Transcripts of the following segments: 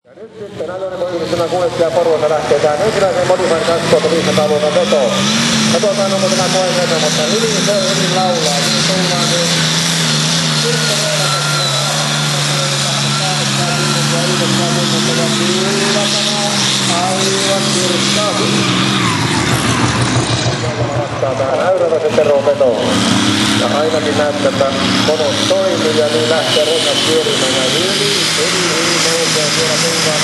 Ja nyt sitten ajoneuvoyhdistelmän kuljettaja Porvoosta lähtee tähän ensimmäiseen Modified 2500 luokan vetoon. Katsotaan onko tämä koe veto, mutta hyvin se hyvin laulaa. Hyvin tullaan niin. Aivan kirkkaasti. Vastaa tähän äyräväisen Teron vetoon. Ja ainakin näyttää, että mono toimii ja niin lähtee runat pyörimään ja hyvin nousee siellä tullaan.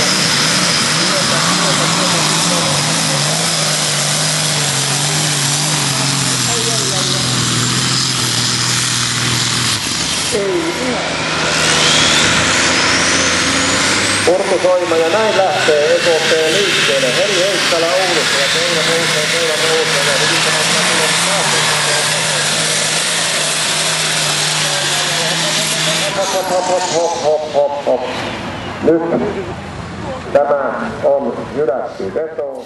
Purkusoima ja näin lähtee EKP liikkeelle. Heli Heikkala Oulussa ja Keila nousee ja hyvin sanottaa tulos hop. Nyt tämä on hylätty veto.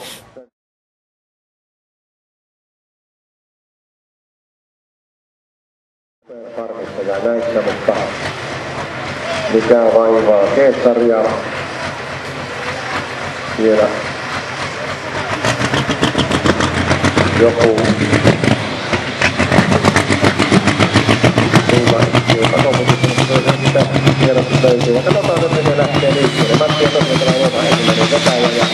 Varmistaja näistä, mutta mikä vaivaa keessaria vielä joku tiedotus löytyy. Ja katsotaan, että se lähtee liikkeelle. Matti on tosiaan tällä jopa ensimmäinen vetäjä ja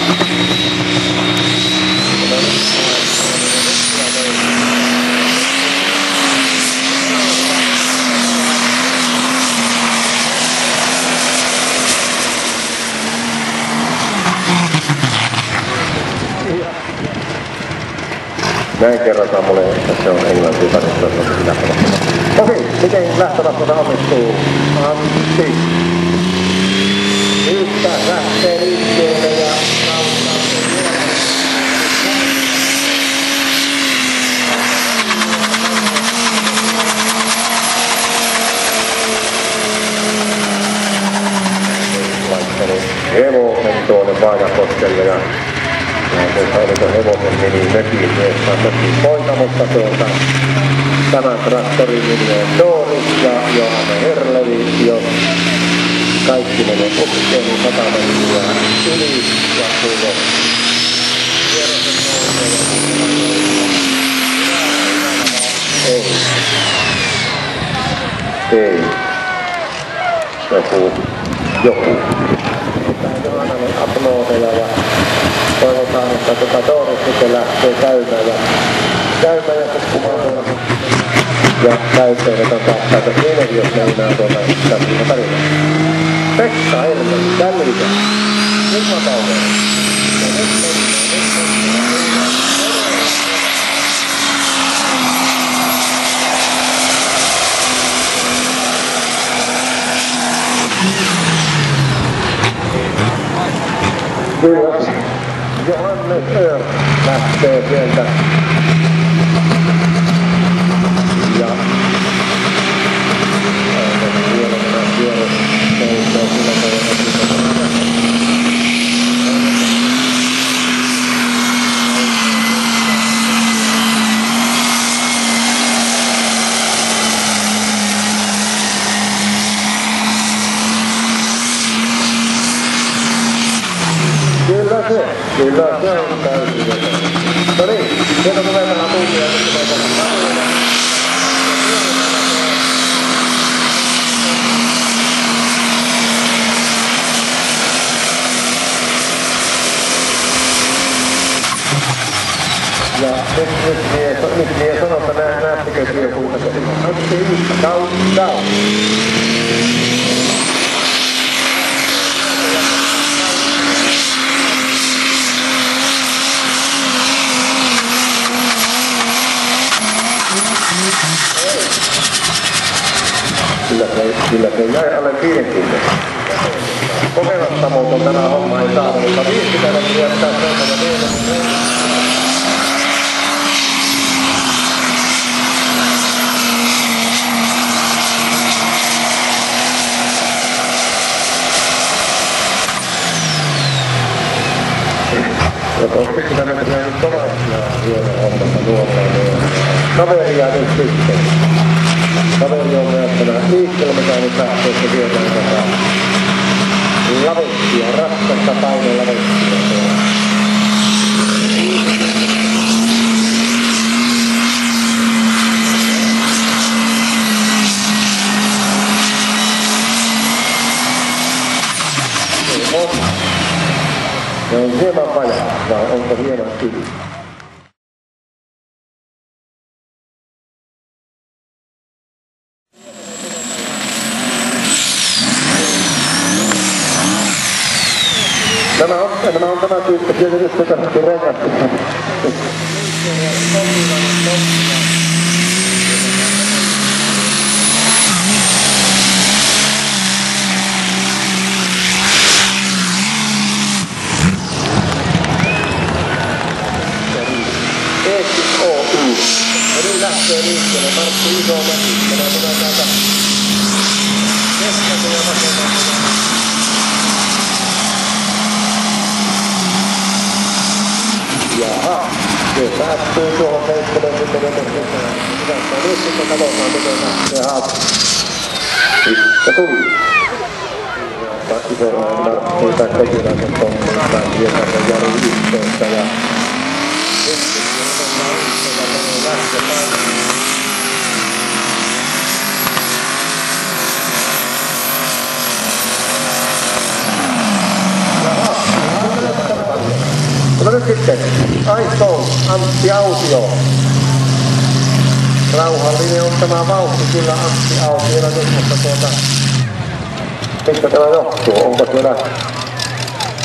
näin kerrotaan mulle, että se on englantia tarvittavasti lähtövastuuta. Okei, miten lähtövastuuta onnistuu? Antti. Nyt lähtee liikkeelle ja kautta. Laittanut hevosen tuonne Vaajakoskelle ja muista oliko hevosen nimi mökiin myös mökiin poika, mutta tämän traktorin nimi on Doris ja Johanna Herlevi, jos kaikki menee putkeen, niin 100 metriä yli ja tulos. Ei. Joku. Johannalle apnoodeja ja toivotaan, että Doris sitten lähtee käymään ja kukkumaan ja täyteen otan täältä siinäkin, jos meinaa tämmöistä tarina. Pekka Ermen, Källitä, Ilma Tauveri. Ja nyt mennään. Kyllä, Johannes Öör lähtee sieltä. Ja Kyllä se on täysin. No niin, sieltä tulee vähän tuntia ja nyt tulee tänne. Ja nyt mies sanoo, että näettekö työpuuta. Otti yhtä, down. Kyllä se jäi alle 50. Kokeilasta muuten tänä homma ei saada, mutta 50 metriä jättää sellainen vielä. Ja 50 metriä nyt kovasti ja hieno hommassa nuoraan. Kaveria nyt sitten. Kaveri on näyttänyt liikkeelle, mikä nyt lähtee, että viedään tätä lavittia raskaa. Raskasta painoilla veittiä. Se on hieman vajaa, vai onko hieman yli? Nämä on tämä tyyppi, tietysti se kannattu rengasti. Eestis Oy. Ja nyt lähtee liikkeelle. Martti Isomäki. Tämä tulee täältä keskeltä ja vasemmalta. Jaha, se päättyy tuohon 70 metriä. Hyvästä nyt sitten katsotaan, miten lähtee haatu. Ja tuli. Isomäki tai Kotilaisen Tommi, Viesasen Jari yhteyttä ja no nyt sitten Aitoon Antti Autio. Rauhallinen on tämä vauhti kyllä Antti Autiolla nyt, mutta mistä tämä johtuu? Onko siellä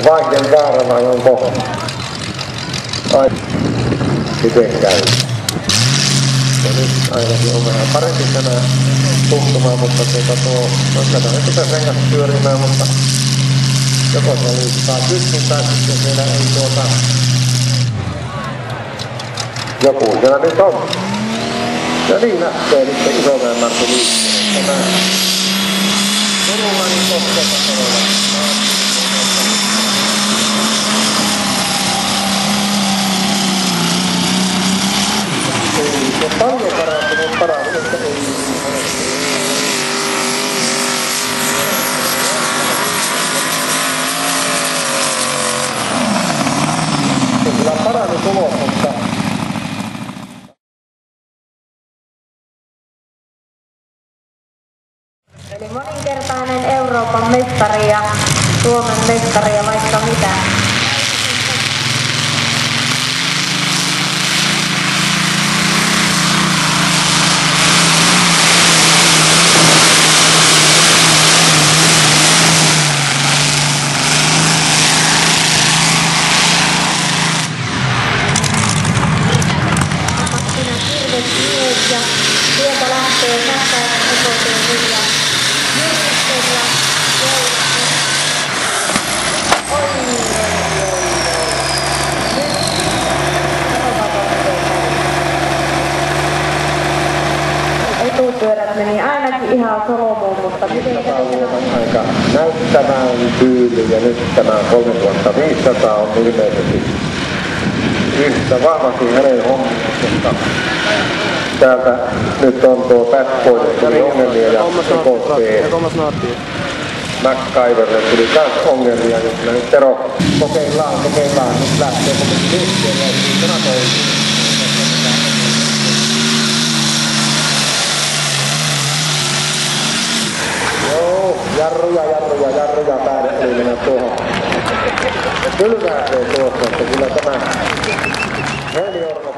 vaihden väärä vai onko miten käy? Ja nyt ainakin on vähän parempi tämä tuntuma, mutta katsotaan, että pitäisi rengasta pyörimään, mutta joko se liittaa pystyyn tai sitten siellä ei joku siellä nyt on. Ja niin lähtee sitten Isomäen Martti liikkeelle. Tämä Turulainen Kosketa todella. Ei se paljon parantunut, että ei. Se kyllä parani tulos, mutta eli moninkertainen Euroopan mestari ja Suomen mestari ja vaikka mitä. Ja sieltä lähtee näkkäinen ekoteen Vilja Nyrkisten ja etupyörät meni ainakin ihan solomuun, mutta miten aika näyttävään tyyli ja nyt tämä 3500 on ilmeisesti yhtä vahvasti hänen hommiksesta. Täältä nyt on tuo backpoint tuli ongelmia ja MacGyverille tuli kans ongelmia, jos me nyt Tero kokeillaan, nyt lähtee kuitenkin liikkeelle ja siitä toimii. Joo, jarruja päälle ei mennä tuohon. Kylmääseen tuossa, että kyllä tämä Heli Ormo